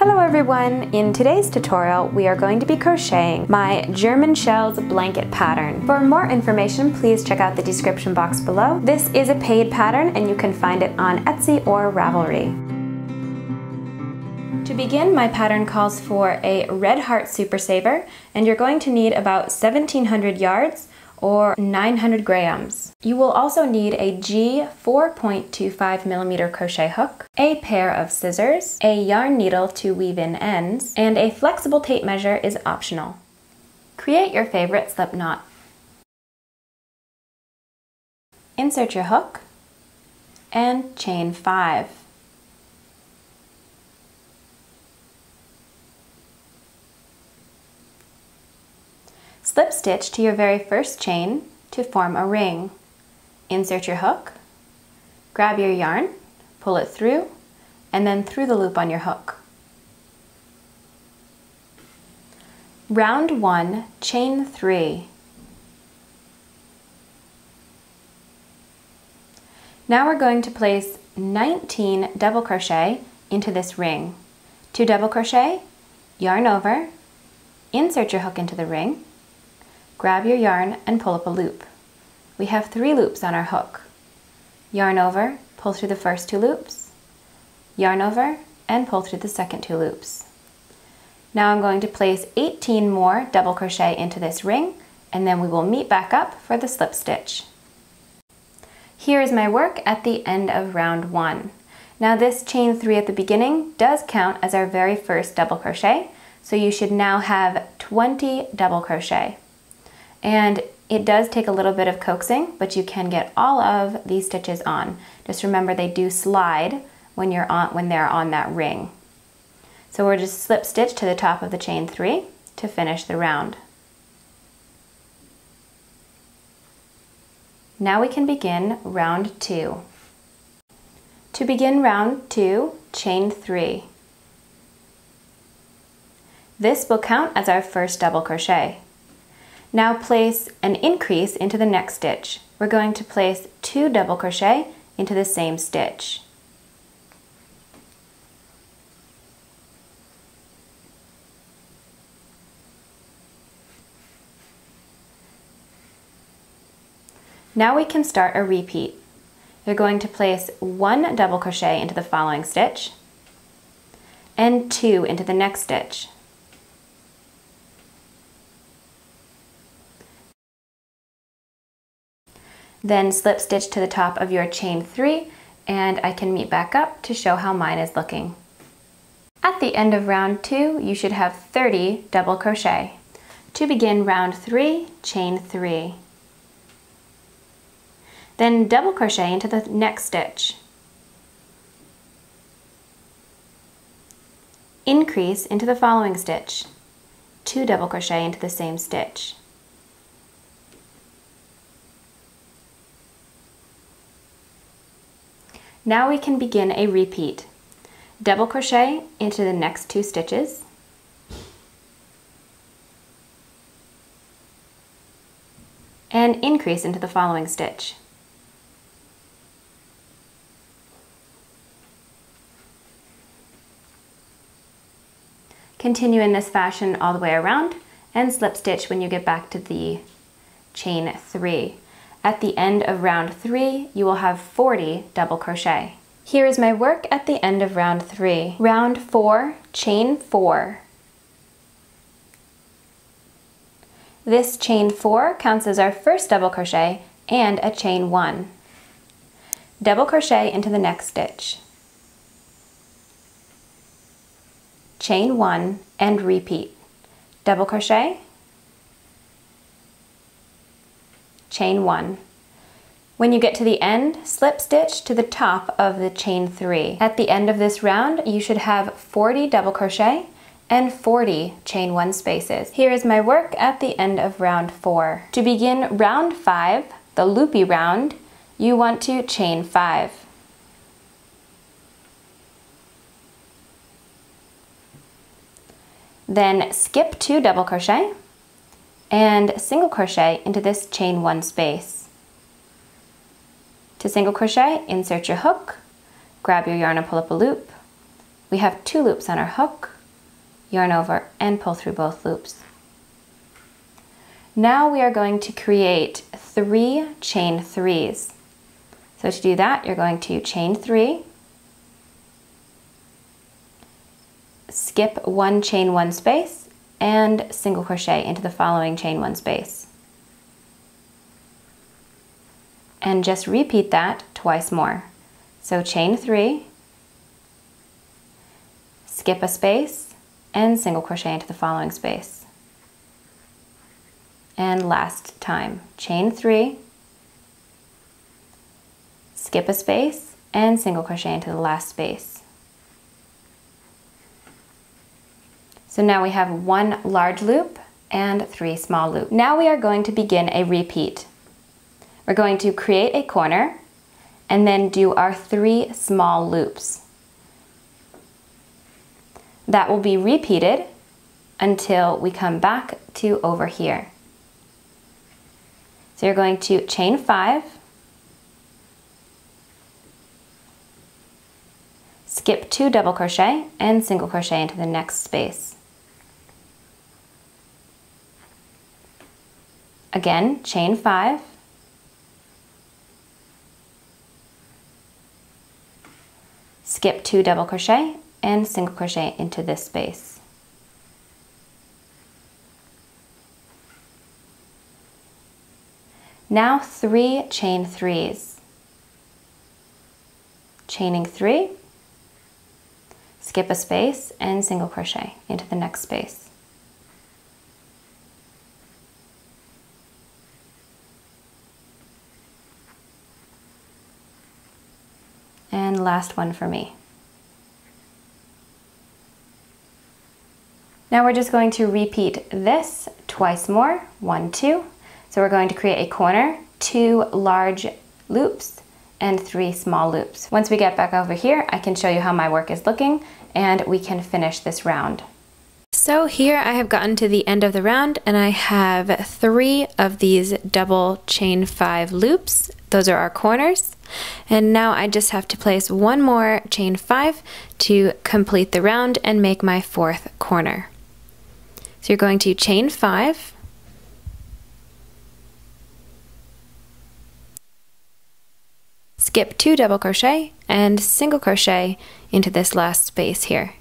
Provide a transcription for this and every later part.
Hello everyone! In today's tutorial we are going to be crocheting my German shells blanket pattern. For more information please check out the description box below. This is a paid pattern and you can find it on Etsy or Ravelry. To begin, my pattern calls for a red heart super saver and you're going to need about 1700 yards or 900 grams. You will also need a G 4.25mm crochet hook, a pair of scissors, a yarn needle to weave in ends, and a flexible tape measure is optional. Create your favorite slip knot. Insert your hook and chain 5. Slip stitch to your very first chain to form a ring. Insert your hook, grab your yarn, pull it through, and then through the loop on your hook. Round 1, chain 3. Now we're going to place 19 double crochet into this ring. 2 double crochet, yarn over, insert your hook into the ring, grab your yarn and pull up a loop. We have 3 loops on our hook. Yarn over, pull through the first 2 loops, yarn over, and pull through the second 2 loops. Now I'm going to place 18 more double crochet into this ring, and then we will meet back up for the slip stitch. Here is my work at the end of round 1. Now this chain 3 at the beginning does count as our very first double crochet, so you should now have 20 double crochet. And it does take a little bit of coaxing, but you can get all of these stitches on. Just remember they do slide when they're on that ring. So we're just slip stitch to the top of the chain 3 to finish the round. Now we can begin round 2. To begin round 2, chain 3. This will count as our first double crochet. Now place an increase into the next stitch. We're going to place 2 double crochet into the same stitch. Now we can start a repeat. You're going to place 1 double crochet into the following stitch and 2 into the next stitch. Then slip stitch to the top of your chain 3 and I can meet back up to show how mine is looking. At the end of round 2 you should have 30 double crochet. To begin round 3, chain 3. Then double crochet into the next stitch. Increase into the following stitch. 2 double crochet into the same stitch. Now we can begin a repeat. Double crochet into the next 2 stitches, and increase into the following stitch. Continue in this fashion all the way around and slip stitch when you get back to the chain 3. At the end of round 3, you will have 40 double crochet. Here is my work at the end of round 3. Round 4, chain 4. This chain 4 counts as our first double crochet and a chain 1. Double crochet into the next stitch. Chain 1 and repeat. Double crochet, chain 1. When you get to the end, slip stitch to the top of the chain 3. At the end of this round, you should have 40 double crochet and 40 chain 1 spaces. Here is my work at the end of round 4. To begin round 5, the loopy round, you want to chain 5. Then skip 2 double crochet and single crochet into this chain 1 space. To single crochet, insert your hook, grab your yarn and pull up a loop, We have 2 loops on our hook, yarn over and pull through both loops. Now we are going to create 3 chain 3s. So to do that, you're going to chain 3, skip 1 chain 1 space, and single crochet into the following chain 1 space. And just repeat that twice more. So chain 3, skip a space, and single crochet into the following space. And last time, chain 3, skip a space, and single crochet into the last space. So now we have 1 large loop and 3 small loops. Now we are going to begin a repeat. We're going to create a corner and then do our 3 small loops. That will be repeated until we come back to over here. So you're going to chain 5, skip 2 double crochet and single crochet into the next space. Again, chain 5, skip 2 double crochet and single crochet into this space. Now 3 chain 3s. Chaining 3, skip a space and single crochet into the next space. And last one for me. Now we're just going to repeat this twice more, 1, 2. So we're going to create a corner, 2 large loops, and 3 small loops. Once we get back over here, I can show you how my work is looking, and we can finish this round. So here I have gotten to the end of the round, and I have 3 of these double chain 5 loops. Those are our corners. And now I just have to place 1 more chain 5 to complete the round and make my 4th corner. So you're going to chain 5, skip 2 double crochet and single crochet into this last space here.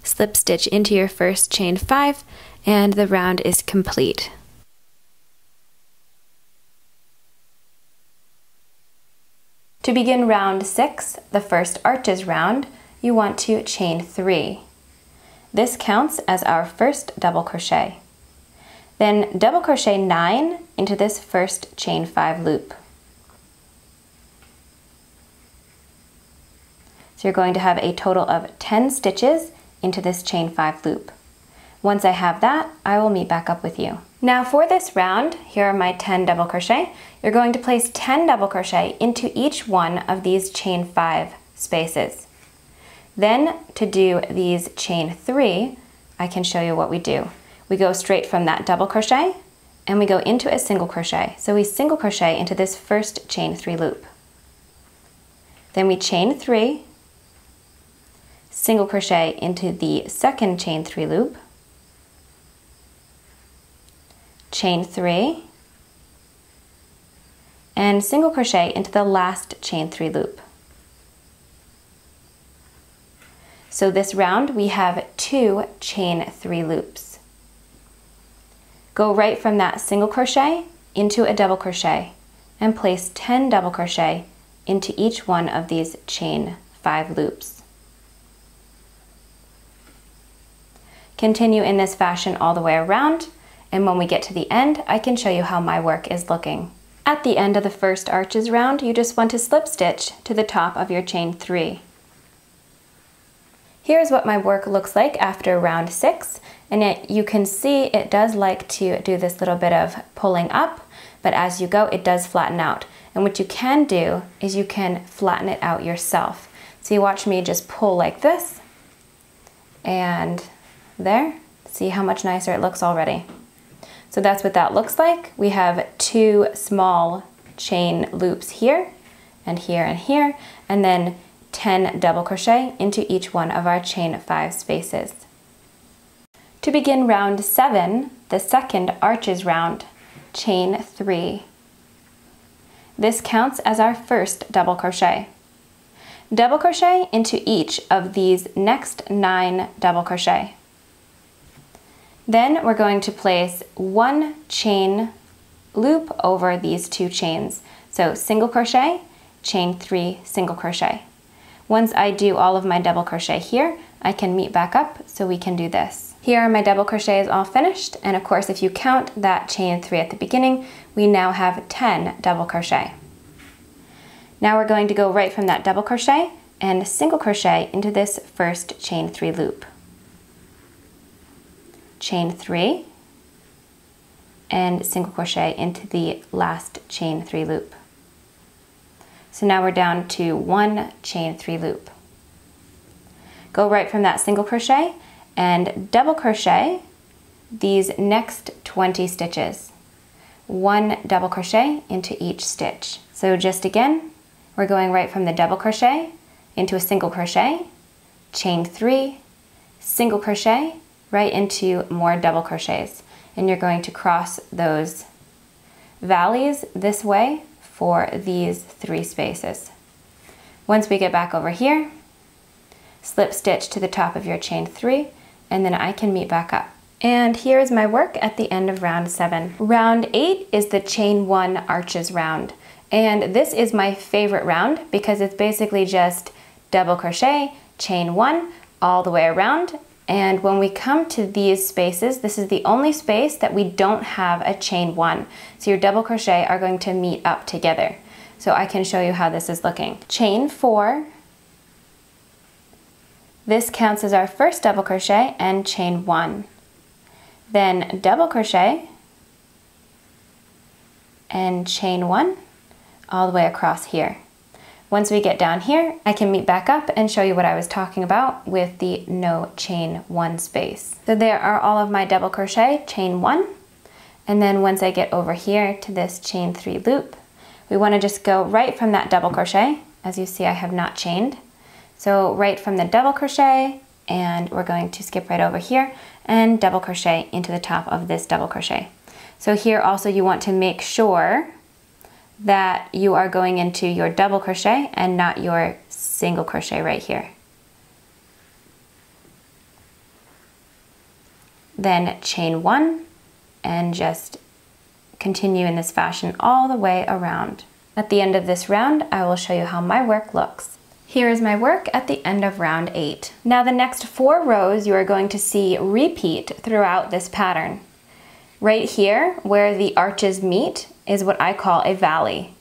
Slip stitch into your first chain 5 and the round is complete. To begin round 6, the first arches round, you want to chain 3. This counts as our first double crochet. Then double crochet 9 into this first chain 5 loop. So you're going to have a total of 10 stitches into this chain 5 loop. Once I have that, I will meet back up with you. Now for this round, here are my 10 double crochet. You're going to place 10 double crochet into each one of these chain 5 spaces. Then to do these chain 3, I can show you what we do. We go straight from that double crochet and we go into a single crochet. So we single crochet into this first chain 3 loop. Then we chain 3, single crochet into the second chain 3 loop, chain 3, and single crochet into the last chain 3 loop. So this round we have 2 chain 3 loops. Go right from that single crochet into a double crochet and place 10 double crochet into each one of these chain 5 loops. Continue in this fashion all the way around, and when we get to the end, I can show you how my work is looking. At the end of the first arches round, you just want to slip stitch to the top of your chain 3. Here's what my work looks like after round 6, and you can see it does like to do this little bit of pulling up, but as you go it does flatten out. And what you can do is you can flatten it out yourself. So you watch me just pull like this, and there, see how much nicer it looks already. So that's what that looks like. We have 2 small chain loops here and here and here, and then 10 double crochet into each one of our chain 5 spaces. To begin round 7, the second arches round, chain 3. This counts as our first double crochet. Double crochet into each of these next 9 double crochet. Then we're going to place 1 chain loop over these 2 chains. So single crochet, chain 3, single crochet. Once I do all of my double crochet here, I can meet back up so we can do this. Here are my double crochets all finished, and of course if you count that chain 3 at the beginning, we now have 10 double crochet. Now we're going to go right from that double crochet and single crochet into this first chain 3 loop. Chain 3 and single crochet into the last chain 3 loop. So now we're down to 1 chain 3 loop. Go right from that single crochet and double crochet these next 20 stitches. 1 double crochet into each stitch. So just again, we're going right from the double crochet into a single crochet, chain 3, single crochet, right into more double crochets. And you're going to cross those valleys this way for these 3 spaces. Once we get back over here, slip stitch to the top of your chain 3, and then I can meet back up. And here is my work at the end of round 7. Round 8 is the chain 1 arches round. And this is my favorite round because it's basically just double crochet, chain 1 all the way around. And when we come to these spaces, this is the only space that we don't have a chain 1. So your double crochet are going to meet up together. So I can show you how this is looking. Chain 4, this counts as our first double crochet, and chain 1. Then double crochet and chain 1 all the way across here. Once we get down here, I can meet back up and show you what I was talking about with the no chain 1 space. So there are all of my double crochet, chain 1, and then once I get over here to this chain 3 loop, we want to just go right from that double crochet. As you see, I have not chained. So right from the double crochet, and we're going to skip right over here and double crochet into the top of this double crochet. So here also you want to make sure that you are going into your double crochet and not your single crochet right here. Then chain 1 and just continue in this fashion all the way around. At the end of this round, I will show you how my work looks. Here is my work at the end of round 8. Now the next 4 rows you are going to see repeat throughout this pattern. Right here where the arches meet is what I call a valley.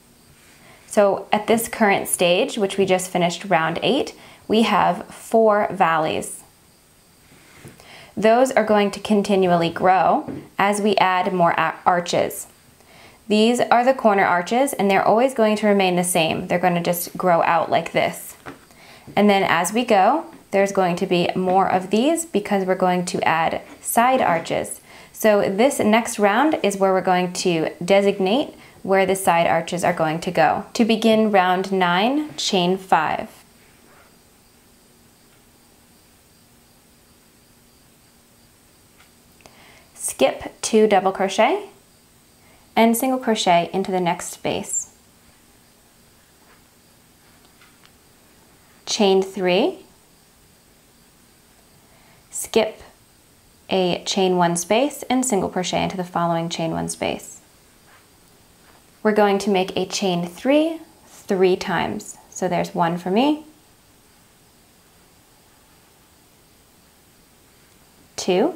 So at this current stage, which we just finished round 8, we have 4 valleys. Those are going to continually grow as we add more arches. These are the corner arches and they're always going to remain the same. They're going to just grow out like this. And then as we go, there's going to be more of these because we're going to add side arches. So this next round is where we're going to designate where the side arches are going to go. To begin round 9, chain 5. Skip 2 double crochet and single crochet into the next space. Chain 3, skip a chain 1 space and single crochet into the following chain 1 space. We're going to make a chain 3 3 times. So there's 1 for me, 2,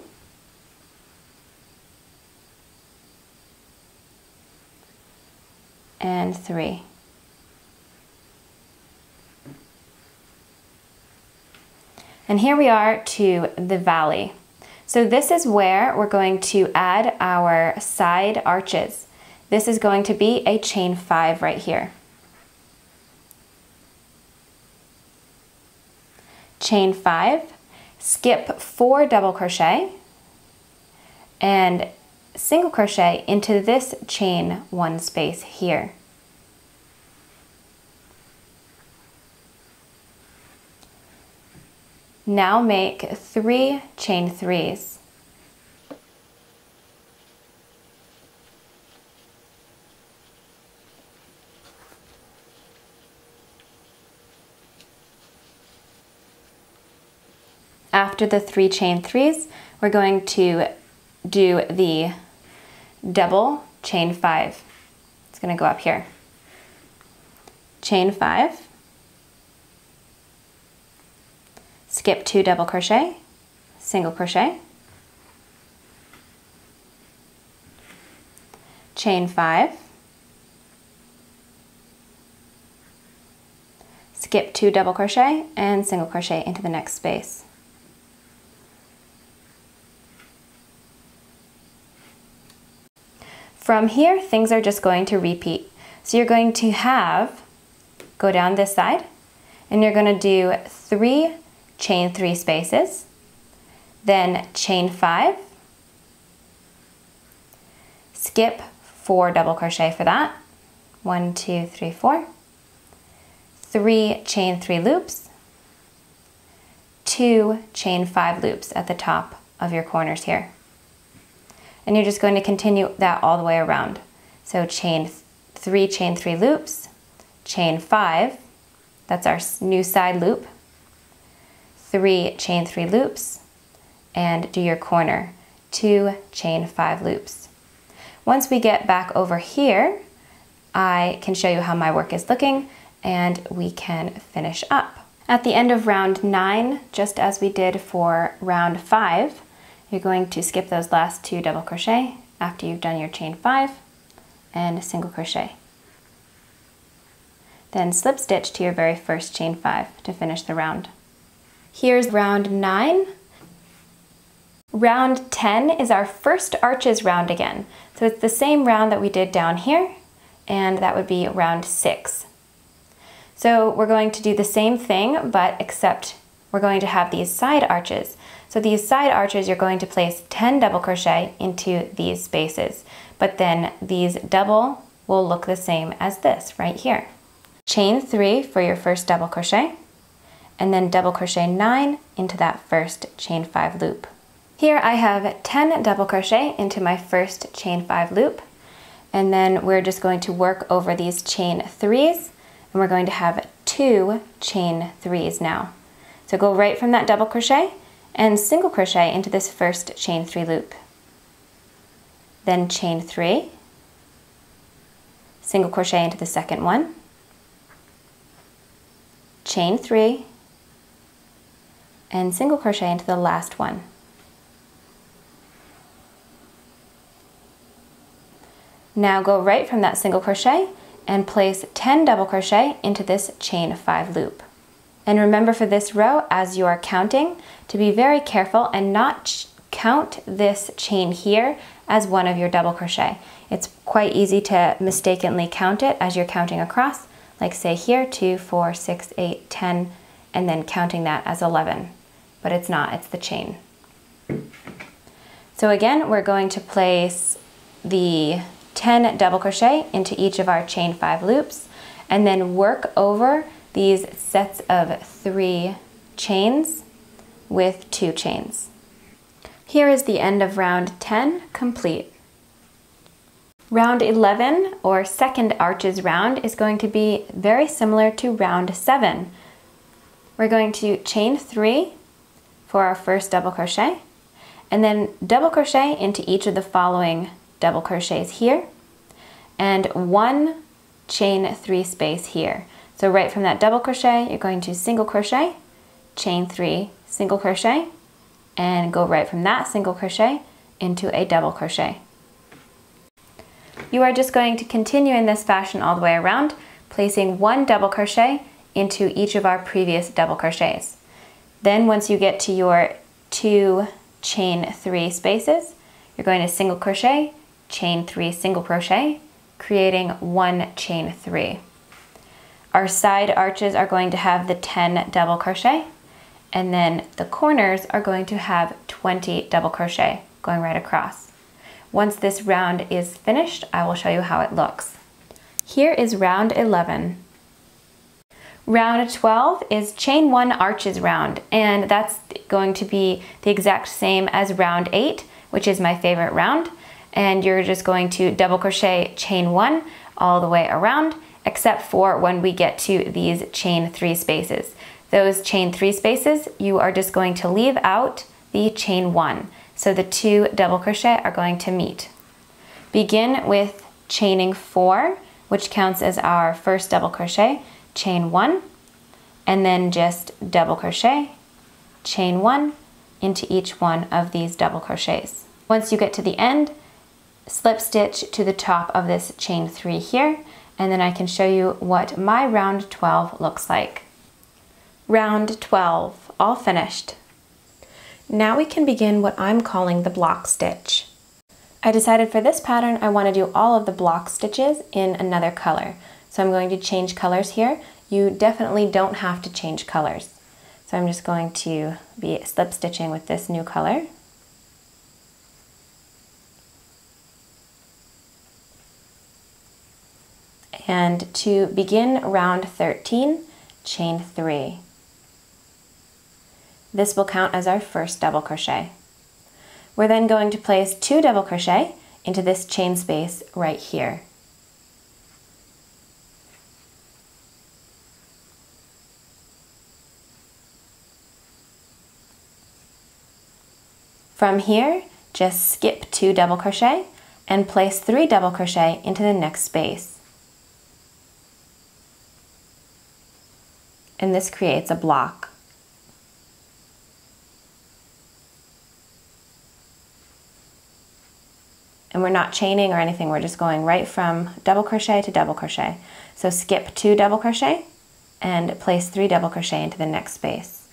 and 3. And here we are to the valley. So this is where we're going to add our side arches. This is going to be a chain 5 right here. Chain 5, skip 4 double crochet and single crochet into this chain 1 space here. Now make 3 chain 3s. After the 3 chain 3s, we're going to do the double chain 5. It's going to go up here. Chain 5, skip 2 double crochet, single crochet, chain 5, skip 2 double crochet and single crochet into the next space. From here, things are just going to repeat. So you're going to go down this side, and you're going to do 3 chain 3 spaces, then chain 5, skip 4 double crochet for that, 1, 2, 3, 4, 3 chain 3 loops, 2 chain 5 loops at the top of your corners here. And you're just going to continue that all the way around. So 3 chain 3 loops, chain 5, that's our new side loop, 3 chain 3 loops, and do your corner, 2 chain 5 loops. Once we get back over here, I can show you how my work is looking and we can finish up. At the end of round 9, just as we did for round 5, you're going to skip those last 2 double crochet after you've done your chain 5 and single crochet. Then slip stitch to your very first chain 5 to finish the round. Here's round 9. Round 10 is our first arches round again. So it's the same round that we did down here, and that would be round 6. So we're going to do the same thing, but except we're going to have these side arches. So these side arches, you're going to place 10 double crochet into these spaces, but then these double will look the same as this right here. Chain 3 for your first double crochet, and then double crochet 9 into that first chain 5 loop. Here I have 10 double crochet into my first chain 5 loop, and then we're just going to work over these chain 3s, and we're going to have 2 chain 3s now. So go right from that double crochet and single crochet into this first chain 3 loop. Then chain 3, single crochet into the second one, chain 3, and single crochet into the last one. Now go right from that single crochet and place 10 double crochet into this chain 5 loop. And remember for this row, as you are counting, to be very careful and not count this chain here as one of your double crochet. It's quite easy to mistakenly count it as you're counting across, like say here, 2, 4, 6, 8, 10, and then counting that as 11. But it's not, it's the chain. So again, we're going to place the 10 double crochet into each of our chain 5 loops, and then work over these sets of 3 chains with 2 chains. Here is the end of round 10 complete. Round 11, or second arches round, is going to be very similar to round 7. We're going to chain 3 for our first double crochet, and then double crochet into each of the following double crochets here, and 1 chain 3 space here. So right from that double crochet, you're going to single crochet, chain 3, single crochet, and go right from that single crochet into a double crochet. You are just going to continue in this fashion all the way around, placing 1 double crochet into each of our previous double crochets. Then once you get to your 2 chain 3 spaces, you're going to single crochet, chain 3, single crochet, creating 1 chain 3. Our side arches are going to have the 10 double crochet, and then the corners are going to have 20 double crochet going right across. Once this round is finished, I will show you how it looks. Here is round 11. Round 12 is chain 1 arches round, and that's going to be the exact same as round 8, which is my favorite round. And you're just going to double crochet chain 1 all the way around, except for when we get to these chain 3 spaces. Those chain 3 spaces, you are just going to leave out the chain 1. So the 2 double crochet are going to meet. Begin with chaining 4, which counts as our first double crochet, chain 1, and then just double crochet, chain 1 into each one of these double crochets. Once you get to the end, slip stitch to the top of this chain 3 here, and then I can show you what my round 12 looks like. Round 12, all finished. Now we can begin what I'm calling the block stitch. I decided for this pattern I want to do all of the block stitches in another color. So I'm going to change colors here. You definitely don't have to change colors. So I'm just going to be slip stitching with this new color. And to begin round 13, chain 3. This will count as our first double crochet. We're then going to place 2 double crochet into this chain space right here. From here, just skip 2 double crochet and place 3 double crochet into the next space. And this creates a block. And we're not chaining or anything, we're just going right from double crochet to double crochet. So skip 2 double crochet and place 3 double crochet into the next space.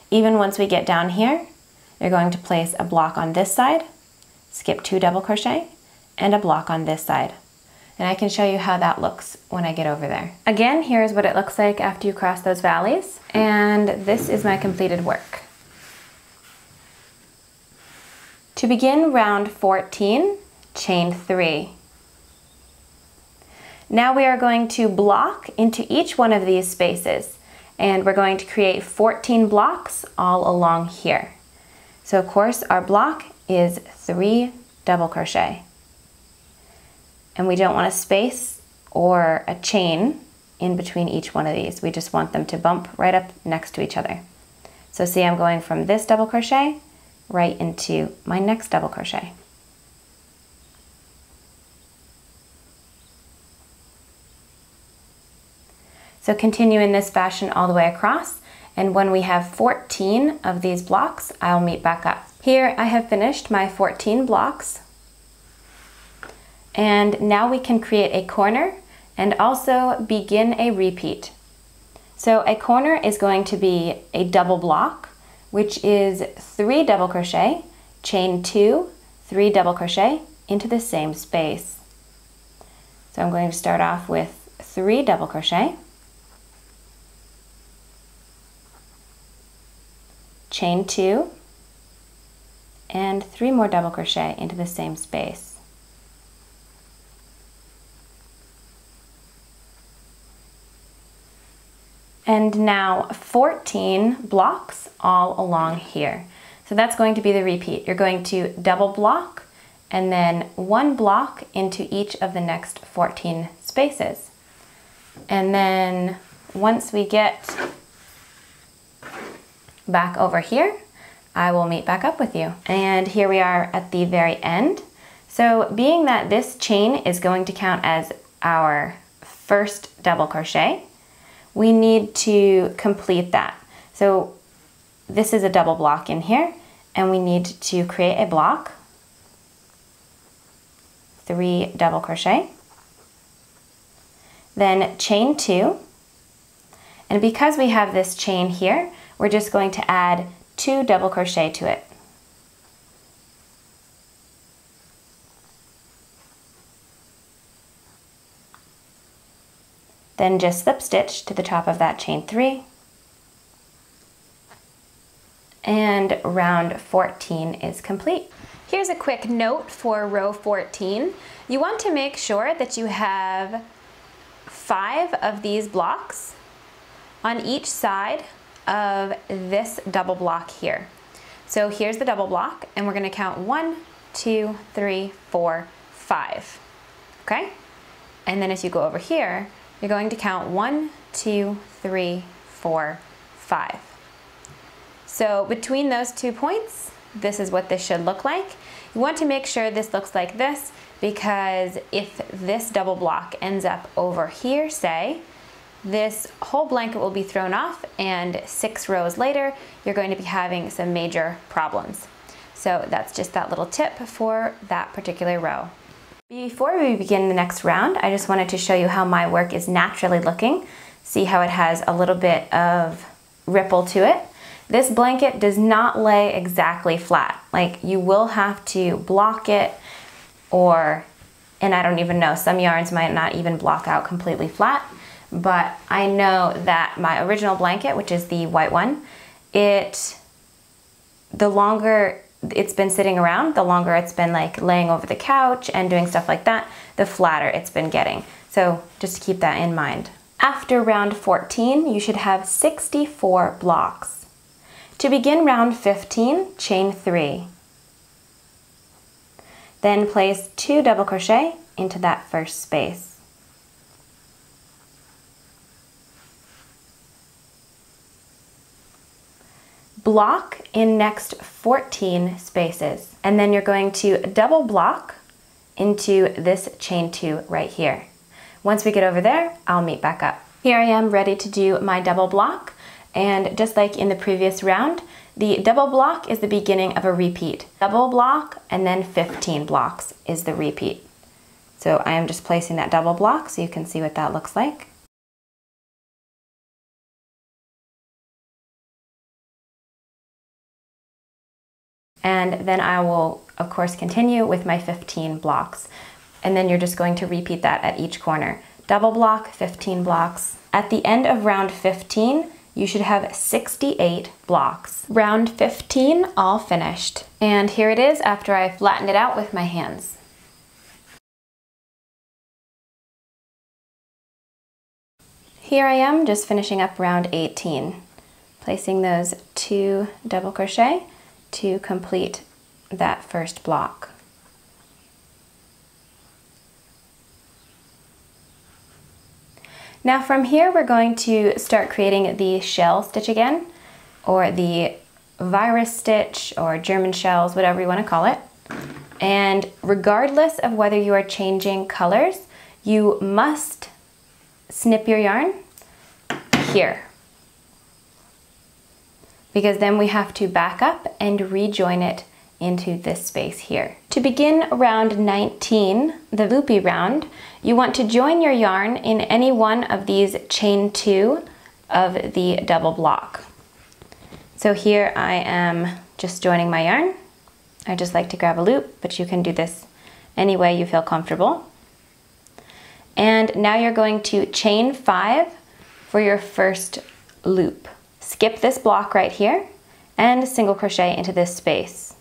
Even once we get down here, you're going to place a block on this side, skip 2 double crochet, and a block on this side. And I can show you how that looks when I get over there. Again, here's what it looks like after you cross those valleys. And this is my completed work. To begin round 14, chain 3. Now we are going to block into each one of these spaces. And we're going to create 14 blocks all along here. So of course our block is 3 double crochet. And we don't want a space or a chain in between each one of these. We just want them to bump right up next to each other. So see, I'm going from this double crochet right into my next double crochet. So continue in this fashion all the way across, and when we have 14 of these blocks, I'll meet back up. Here I have finished my 14 blocks. And now we can create a corner and also begin a repeat. So a corner is going to be a double block, which is 3 double crochet, chain 2, 3 double crochet into the same space. So I'm going to start off with 3 double crochet, chain 2, and 3 more double crochet into the same space. And now 14 blocks all along here. So that's going to be the repeat. You're going to double block and then 1 block into each of the next 14 spaces. And then once we get back over here, I will meet back up with you. And here we are at the very end. So being that this chain is going to count as our first double crochet, we need to complete that. So this is a double block in here, and we need to create a block, 3 double crochet, then chain 2, and because we have this chain here, we're just going to add 2 double crochet to it. Then just slip stitch to the top of that chain 3. And round 14 is complete. Here's a quick note for row 14. You want to make sure that you have 5 of these blocks on each side of this double block here. So here's the double block, and we're going to count 1, 2, 3, 4, 5. Okay? And then as you go over here, you're going to count 1, 2, 3, 4, 5. So between those 2 points, this is what this should look like. You want to make sure this looks like this, because if this double block ends up over here, say, this whole blanket will be thrown off, and 6 rows later, you're going to be having some major problems. So that's just that little tip for that particular row. Before we begin the next round, I just wanted to show you how my work is naturally looking. See how it has a little bit of ripple to it. This blanket does not lay exactly flat. Like, you will have to block it, and I don't even know, some yarns might not even block out completely flat, but I know that my original blanket, which is the white one, the longer it's been sitting around, the longer it's been like laying over the couch and doing stuff like that, the flatter it's been getting. So just keep that in mind. After round 14, you should have 64 blocks. To begin round 15, chain 3. Then place 2 double crochet into that first space. Block in next 14 spaces, and then you're going to double block into this chain 2 right here. Once we get over there, I'll meet back up. Here I am ready to do my double block, and just like in the previous round, the double block is the beginning of a repeat. Double block and then 15 blocks is the repeat. So I am just placing that double block so you can see what that looks like. And then I will, of course, continue with my 15 blocks. And then you're just going to repeat that at each corner. Double block, 15 blocks. At the end of round 15, you should have 68 blocks. Round 15, all finished. And here it is after I flattened it out with my hands. Here I am just finishing up round 18, placing those 2 double crochet to complete that first block. Now from here we're going to start creating the shell stitch again, or the virus stitch, or German shells, whatever you want to call it. And regardless of whether you are changing colors, you must snip your yarn here, because then we have to back up and rejoin it into this space here. To begin round 19, the loopy round, you want to join your yarn in any one of these chain 2 of the double block. So here I am just joining my yarn. I just like to grab a loop, but you can do this any way you feel comfortable. And now you're going to chain 5 for your first loop. Skip this block right here and single crochet into this space.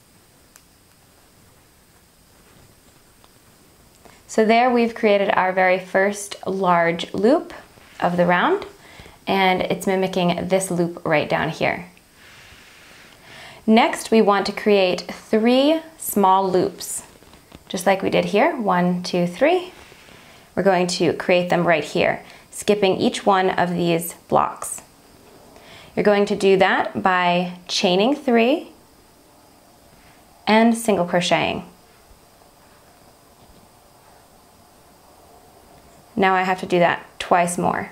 So there we've created our very first large loop of the round, and it's mimicking this loop right down here. Next, we want to create 3 small loops, just like we did here. 1, 2, 3. We're going to create them right here, skipping each one of these blocks. You're going to do that by chaining 3 and single crocheting. Now I have to do that twice more.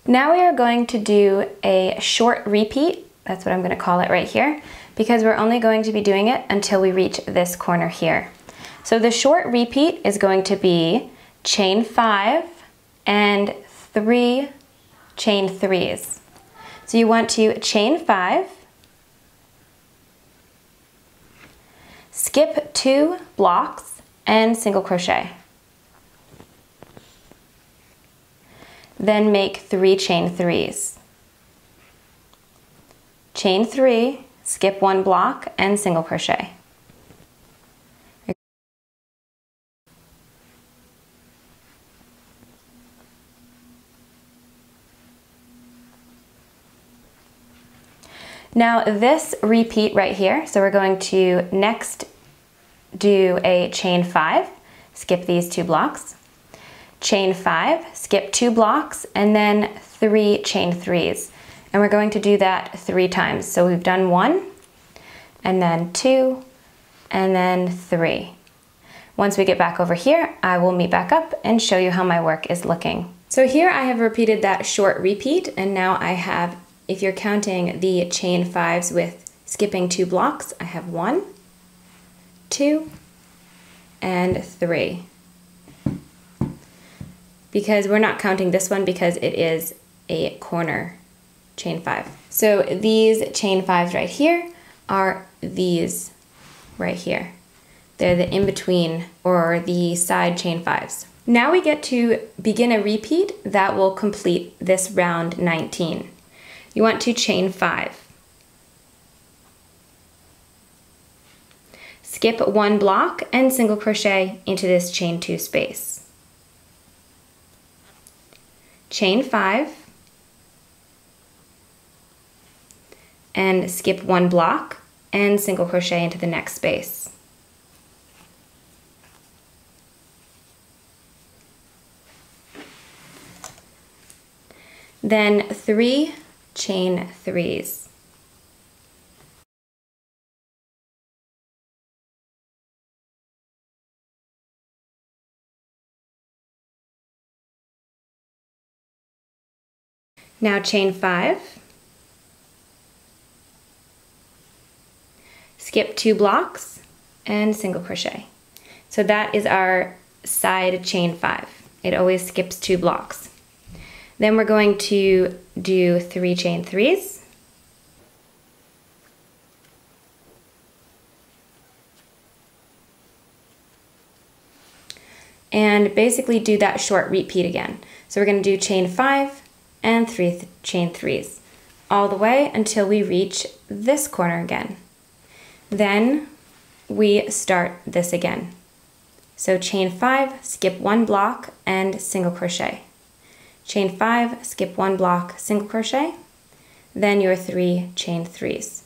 Now we are going to do a short repeat. That's what I'm going to call it right here, because we're only going to be doing it until we reach this corner here. So the short repeat is going to be chain 5 and 3 chain 3s. So you want to chain 5, skip 2 blocks, and single crochet. Then make 3 chain 3s. Chain 3, skip 1 block, and single crochet. Now this repeat right here, so we're going to next do a chain 5, skip these 2 blocks, chain 5, skip 2 blocks, and then 3 chain 3s. And we're going to do that 3 times. So we've done 1, and then 2, and then 3. Once we get back over here, I will meet back up and show you how my work is looking. So here I have repeated that short repeat, and now I have, if you're counting the chain 5s with skipping 2 blocks, I have 1, 2, and 3. Because we're not counting this one because it is a corner chain 5. So these chain 5s right here are these right here. They're the in-between or the side chain 5s. Now we get to begin a repeat that will complete this round 19. You want to chain 5. Skip 1 block and single crochet into this chain 2 space. Chain 5 and skip 1 block and single crochet into the next space. Then 3 chain 3s. Now chain 5, skip 2 blocks and single crochet. So that is our side chain 5. It always skips 2 blocks. Then we're going to do 3 chain 3s. And basically do that short repeat again. So we're going to do chain 5 and 3 chain 3s all the way until we reach this corner again. Then we start this again. So chain 5, skip 1 block and single crochet. Chain 5, skip 1 block, single crochet, then your 3 chain 3s.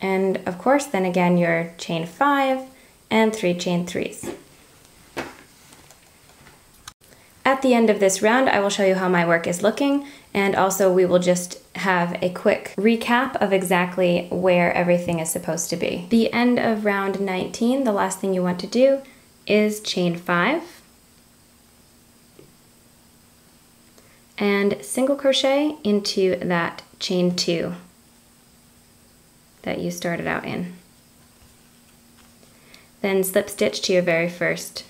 And of course, then again your chain 5 and 3 chain 3s. At the end of this round, I will show you how my work is looking, and also we will just have a quick recap of exactly where everything is supposed to be. The end of round 19, the last thing you want to do is chain 5 and single crochet into that chain 2 that you started out in. Then slip stitch to your very first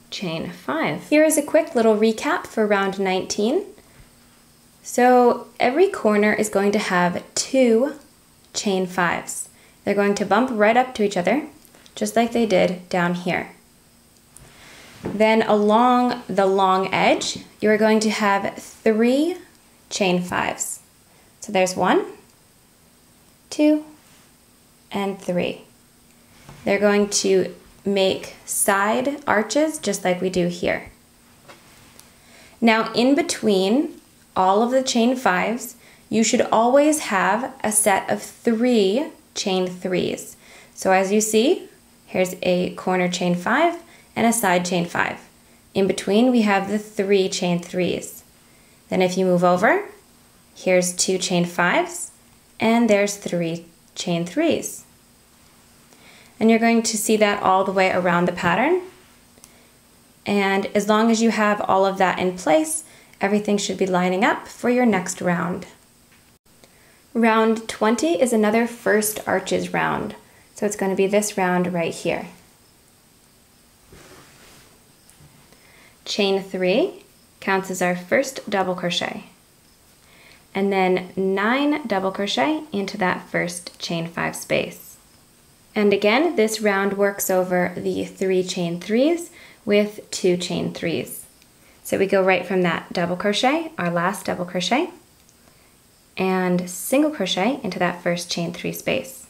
chain 5. Here is a quick little recap for round 19. So every corner is going to have 2 chain 5s. They're going to bump right up to each other, just like they did down here. Then along the long edge, you are going to have 3 chain 5s. So there's 1, 2, and 3. They're going to make side arches just like we do here. Now in between all of the chain 5s, you should always have a set of 3 chain 3s. So as you see, here's a corner chain 5 and a side chain 5. In between we have the 3 chain 3s. Then if you move over, here's 2 chain 5s and there's 3 chain 3s. And you're going to see that all the way around the pattern. And as long as you have all of that in place, everything should be lining up for your next round. Round 20 is another first arches round. So it's going to be this round right here. Chain 3 counts as our first double crochet. and then 9 double crochet into that first chain 5 space. And again, this round works over the 3 chain 3s with 2 chain 3s. So we go right from that double crochet, our last double crochet, and single crochet into that first chain 3 space.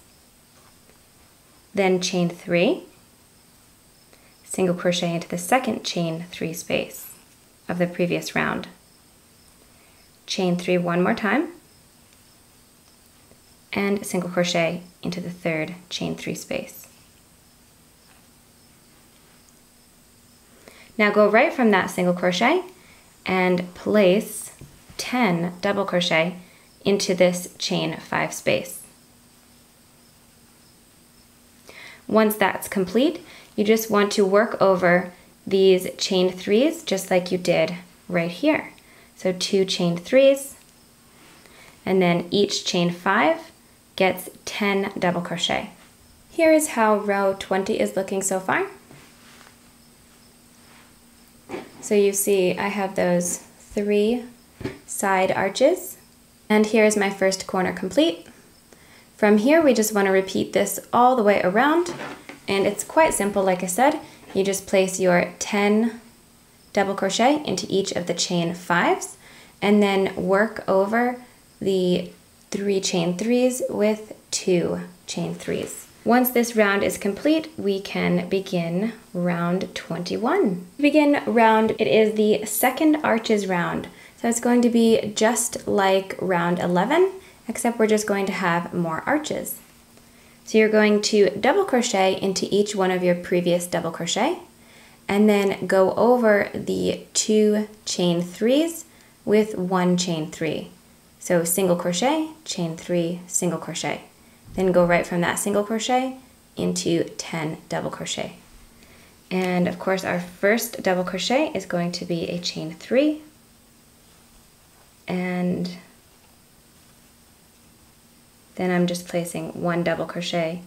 Then chain 3, single crochet into the second chain 3 space of the previous round. Chain 3 one more time, and single crochet into the third chain 3 space. Now go right from that single crochet and place 10 double crochet into this chain 5 space. Once that's complete, you just want to work over these chain 3s just like you did right here. So 2 chain 3s, and then each chain 5 gets 10 double crochet. Here is how row 20 is looking so far. So you see I have those 3 side arches, and here is my first corner complete. From here we just want to repeat this all the way around, and it's quite simple. Like I said, you just place your 10 double crochet into each of the chain 5s, and then work over the 3 chain 3s with 2 chain 3s. Once this round is complete, we can begin round 21. To begin round, it is the second arches round. So it's going to be just like round 11, except we're just going to have more arches. So you're going to double crochet into each one of your previous double crochet, and then go over the 2 chain 3s with 1 chain 3. So single crochet, chain 3, single crochet. Then go right from that single crochet into 10 double crochet. And of course our first double crochet is going to be a chain 3, and then I'm just placing 1 double crochet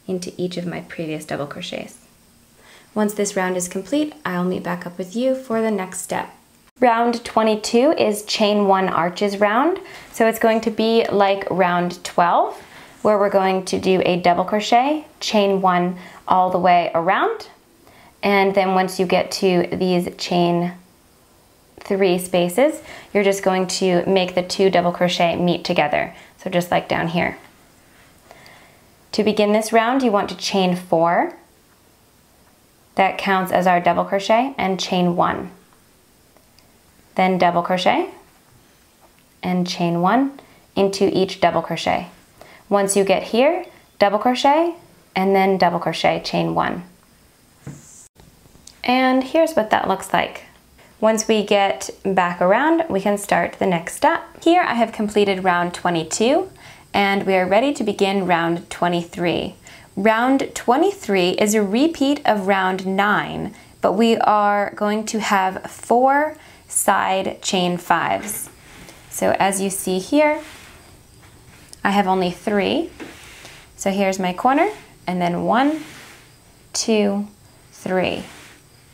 into each of my previous double crochets. Once this round is complete, I'll meet back up with you for the next step. Round 22 is chain 1 arches round, so it's going to be like round 12, where we're going to do a double crochet, chain 1 all the way around, and then once you get to these chain 3 spaces, you're just going to make the 2 double crochet meet together, so just like down here. To begin this round, you want to chain 4. That counts as our double crochet, and chain 1. Then double crochet and chain 1 into each double crochet. Once you get here, double crochet and then double crochet, chain 1. And here's what that looks like. Once we get back around, we can start the next step. Here I have completed round 22, and we are ready to begin round 23. Round 23 is a repeat of round 9, but we are going to have 4 side chain 5s. So as you see here, I have only 3. So here's my corner, and then 1, 2, 3,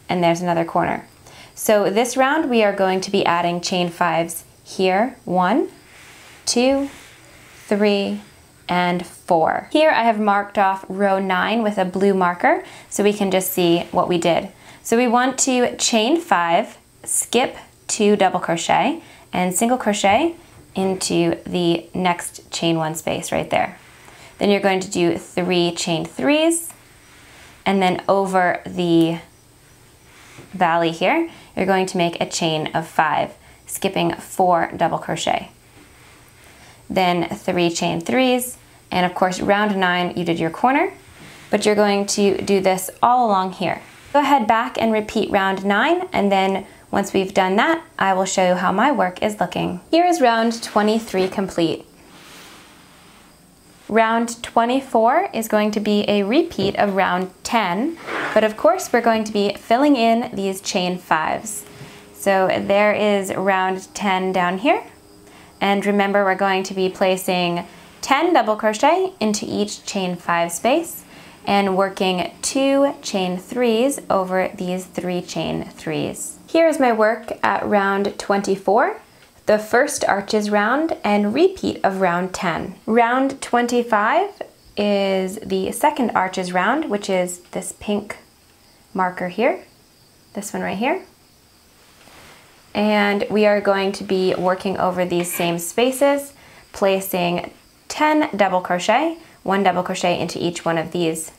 and there's another corner. So this round we are going to be adding chain 5s here, 1, 2, 3, and 4. Here I have marked off row 9 with a blue marker so we can just see what we did. So we want to chain 5, skip 2 double crochet, and single crochet into the next chain 1 space right there. Then you're going to do 3 chain 3s, and then over the valley here, you're going to make a chain of 5, skipping 4 double crochet. Then 3 chain 3s, and of course round 9 you did your corner, but you're going to do this all along here. Go ahead back and repeat round 9, and then once we've done that, I will show you how my work is looking. Here is round 23 complete. Round 24 is going to be a repeat of round 10, but of course we're going to be filling in these chain 5s. So there is round 10 down here, and remember we're going to be placing 10 double crochet into each chain 5 space and working 2 chain 3s over these 3 chain 3s. Here is my work at round 24. the first arches round and repeat of round 10. Round 25 is the second arches round, which is this pink marker here, this one right here. And we are going to be working over these same spaces, placing 10 double crochet, 1 double crochet into each one of these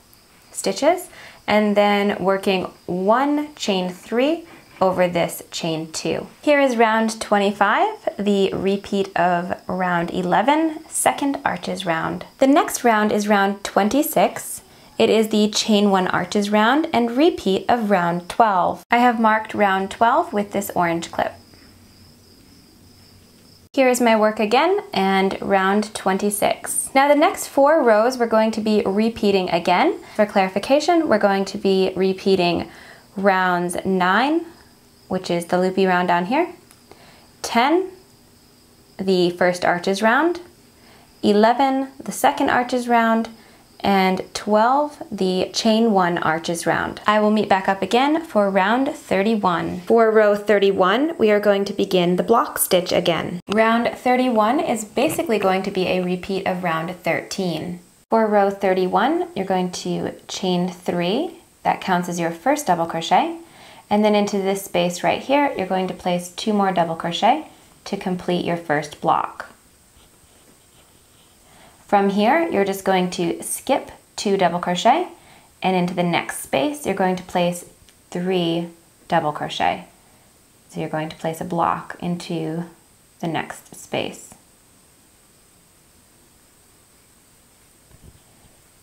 stitches, and then working 1 chain 3 over this chain 2. Here is round 25, the repeat of round 11, second arches round. The next round is round 26. It is the chain 1 arches round and repeat of round 12. I have marked round 12 with this orange clip. Here is my work again, and round 26. Now the next 4 rows we're going to be repeating again. For clarification, we're going to be repeating rounds 9, which is the loopy round down here, 10, the first arches round, 11, the second arches round, and 12, the chain 1 arches round. I will meet back up again for round 31. For row 31, we are going to begin the block stitch again. Round 31 is basically going to be a repeat of round 13. For row 31, you're going to chain 3, that counts as your first double crochet, and then into this space right here, you're going to place 2 more double crochet to complete your first block. From here, you're just going to skip 2 double crochet, and into the next space, you're going to place 3 double crochet. So you're going to place a block into the next space.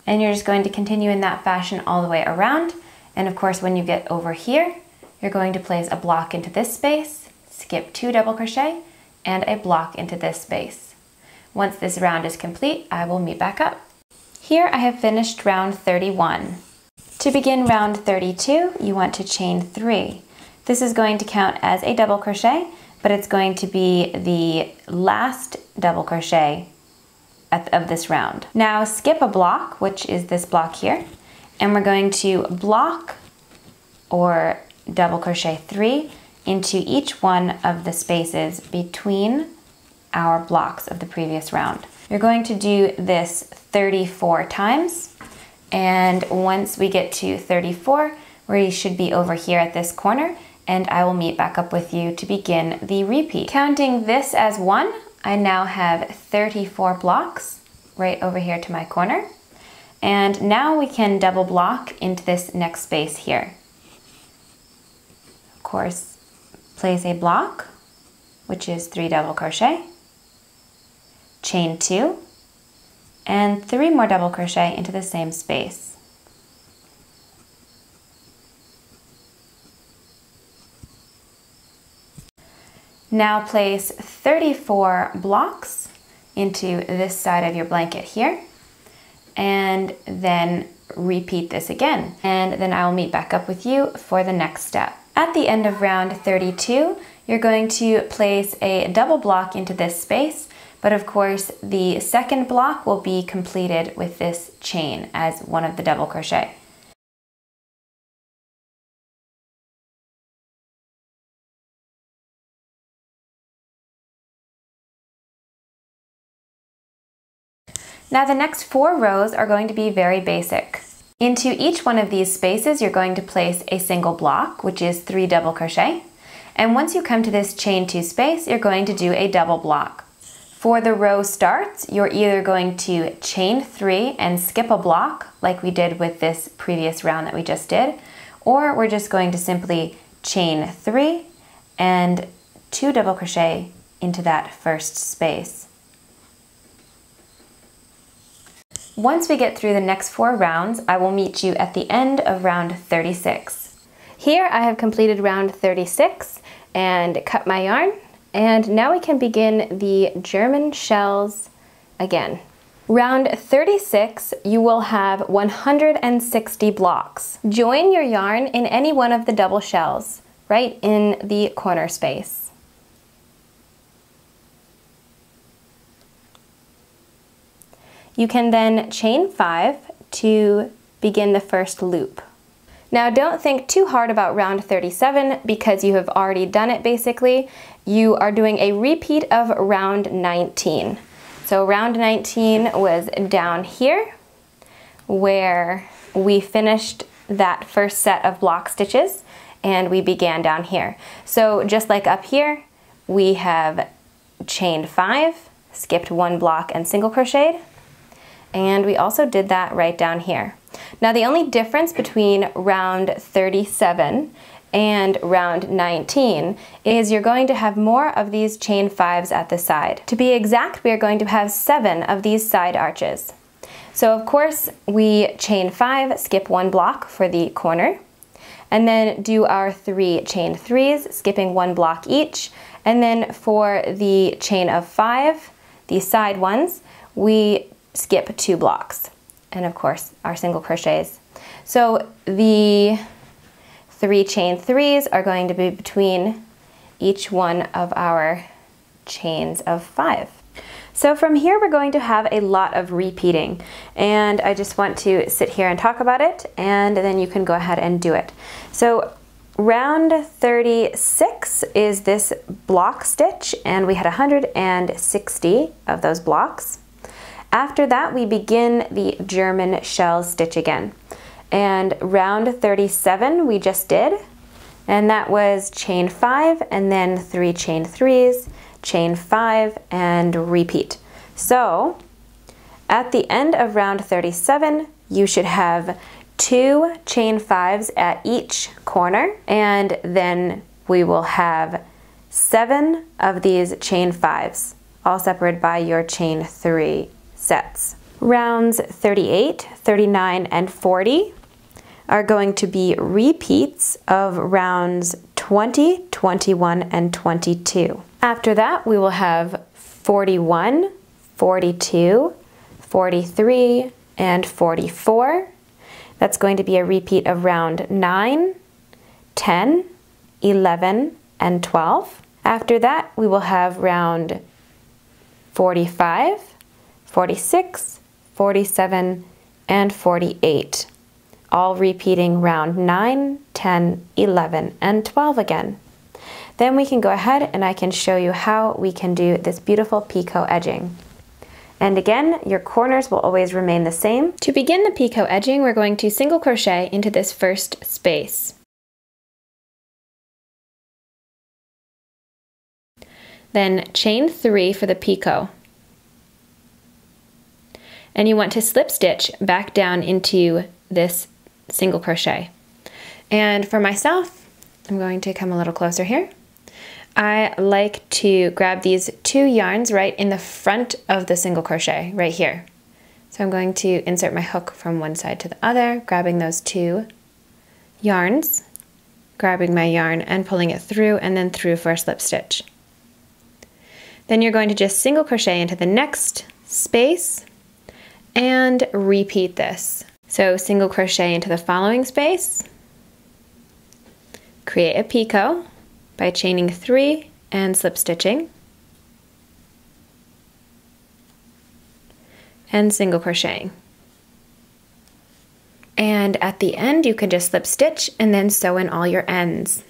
And you're just going to continue in that fashion all the way around. And of course, when you get over here, you're going to place a block into this space, skip 2 double crochet, and a block into this space. Once this round is complete, I will meet back up. Here I have finished round 31. To begin round 32, you want to chain 3. This is going to count as a double crochet, but it's going to be the last double crochet of this round. Now skip a block, which is this block here, and we're going to block or double crochet 3 into each one of the spaces between our blocks of the previous round. You're going to do this 34 times, and once we get to 34, we should be over here at this corner, and I will meet back up with you to begin the repeat. Counting this as 1, I now have 34 blocks right over here to my corner, and now we can double block into this next space here. Of course, place a block, which is 3 double crochet, chain 2, and 3 more double crochet into the same space. Now place 34 blocks into this side of your blanket here, and then repeat this again. And then I will meet back up with you for the next step. At the end of round 32, you're going to place a double block into this space, but of course the second block will be completed with this chain as one of the double crochet. Now the next 4 rows are going to be very basic. Into each one of these spaces, you're going to place a single block, which is 3 double crochet. And once you come to this chain 2 space, you're going to do a double block. For the row starts, you're either going to chain 3 and skip a block, like we did with this previous round that we just did, or we're just going to simply chain 3 and 2 double crochet into that first space. Once we get through the next 4 rounds, I will meet you at the end of round 36. Here I have completed round 36 and cut my yarn, and now we can begin the German shells again. Round 36, you will have 160 blocks. Join your yarn in any one of the double shells, right in the corner space. You can then chain 5 to begin the first loop. Now don't think too hard about round 37 because you have already done it basically. You are doing a repeat of round 19. So round 19 was down here where we finished that first set of block stitches and we began down here. So just like up here, we have chained 5, skipped 1 block and single crocheted, and we also did that right down here. Now the only difference between round 37 and round 19 is you're going to have more of these chain 5s at the side. To be exact, we are going to have 7 of these side arches. So of course we chain 5, skip 1 block for the corner, and then do our 3 chain 3s, skipping 1 block each, and then for the chain of 5, the side ones, we skip 2 blocks, and of course our single crochets. So the 3 chain 3s are going to be between each one of our chains of 5. So from here we're going to have a lot of repeating, and I just want to sit here and talk about it, and then you can go ahead and do it. So round 36 is this block stitch, and we had 160 of those blocks. After that we begin the German shell stitch again, and round 37 we just did, and that was chain 5 and then 3 chain 3s, chain 5 and repeat. So at the end of round 37 you should have 2 chain 5s at each corner, and then we will have 7 of these chain 5s, all separated by your chain 3 sets. Rounds 38, 39 and 40 are going to be repeats of rounds 20, 21 and 22. After that we will have 41, 42, 43 and 44. That's going to be a repeat of round 9, 10, 11 and 12. After that we will have round 45, 46, 47 and 48. All repeating round 9, 10, 11 and 12 again. Then we can go ahead and I can show you how we can do this beautiful picot edging. And again, your corners will always remain the same. To begin the picot edging, we're going to single crochet into this first space. Then chain 3 for the picot. And you want to slip stitch back down into this single crochet. And for myself, I'm going to come a little closer here. I like to grab these 2 yarns right in the front of the single crochet, right here. So I'm going to insert my hook from one side to the other, grabbing those 2 yarns, grabbing my yarn and pulling it through and then through for a slip stitch. Then you're going to just single crochet into the next space and repeat this. So single crochet into the following space, create a picot by chaining 3 and slip stitching, and single crocheting. And at the end you can just slip stitch and then sew in all your ends.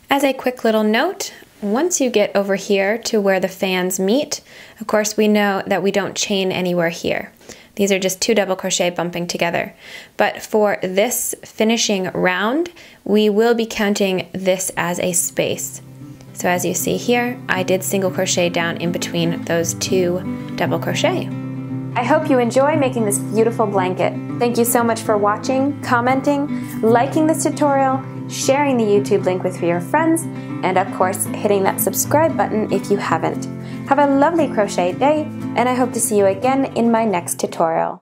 As a quick little note, once you get over here to where the fans meet, of course we know that we don't chain anywhere here. These are just 2 double crochet bumping together. But for this finishing round, we will be counting this as a space. So as you see here, I did single crochet down in between those 2 double crochet. I hope you enjoy making this beautiful blanket. Thank you so much for watching, commenting, liking this tutorial, sharing the YouTube link with your friends, and of course hitting that subscribe button if you haven't. Have a lovely crochet day, and I hope to see you again in my next tutorial.